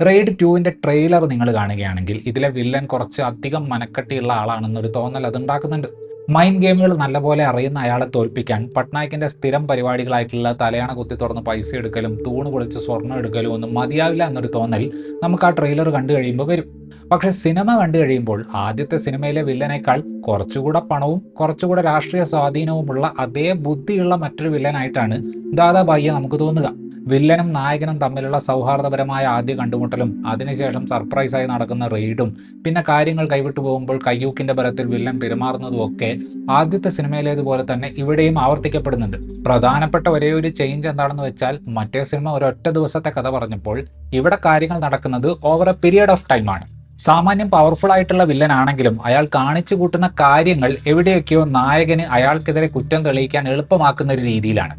Raid 2ന്റെ trailer നിങ്ങൾ കാണുകയാണെങ്കിൽ ഇതിലെ വില്ലൻ കുറച്ച് അധികം മനക്കട്ടിയുള്ള ആളാണെന്നൊരു തോന്നൽ അതുണ്ടാക്കുന്നുണ്ട്. മൈൻഡ് ഗെയിമുകൾ നല്ലപോലെ അറിയുന്ന അയാളെ തോൽപ്പിക്കാൻ പട്നായിക്കിന്റെ സ്ഥിരം പരിപാടികളായിട്ടുള്ള തലയാണ കുത്തി തുറന്ന് പൈസ എടുക്കലും തൂണ് പൊളിച്ച് സ്വർണ്ണം എടുക്കലും ഒന്നും മതിയാവില്ല എന്നൊരു തോന്നൽ നമുക്ക് ആ ട്രെയിലർ കണ്ടു കഴിയുമ്പോൾ വരും. പക്ഷെ സിനിമ കണ്ടു കഴിയുമ്പോൾ ആദ്യത്തെ സിനിമയിലെ വില്ലനേക്കാൾ കുറച്ചുകൂടെ പണവും കുറച്ചുകൂടെ രാഷ്ട്രീയ സ്വാധീനവുമുള്ള അതേ ബുദ്ധിയുള്ള മറ്റൊരു വില്ലനായിട്ടാണ് ദാദാബായിയെ നമുക്ക് തോന്നുക. വില്ലനും നായകനും തമ്മിലുള്ള സൗഹാർദ്ദപരമായ ആദ്യ കണ്ടുമുട്ടലും അതിനുശേഷം സർപ്രൈസായി നടക്കുന്ന റെയ്ഡും പിന്നെ കാര്യങ്ങൾ കൈവിട്ടു പോകുമ്പോൾ കയ്യൂക്കിന്റെ ബലത്തിൽ വില്ലൻ പെരുമാറുന്നതും ഒക്കെ ആദ്യത്തെ സിനിമയിലേതുപോലെ തന്നെ ഇവിടെയും ആവർത്തിക്കപ്പെടുന്നുണ്ട്. പ്രധാനപ്പെട്ട ഒരേ ഒരു ചേഞ്ച് എന്താണെന്ന് വെച്ചാൽ മറ്റേ സിനിമ ഒരൊറ്റ ദിവസത്തെ കഥ പറഞ്ഞപ്പോൾ ഇവിടെ കാര്യങ്ങൾ നടക്കുന്നത് over A period of time ആണ്. സാമാന്യം പവർഫുൾ ആയിട്ടുള്ള വില്ലൻ ആണെങ്കിലും അയാൾ കാണിച്ചു കൂട്ടുന്ന കാര്യങ്ങൾ എവിടെയൊക്കെയോ നായകന് അയാൾക്കെതിരെ കുറ്റം തെളിയിക്കാൻ എളുപ്പമാക്കുന്ന ഒരു രീതിയിലാണ്.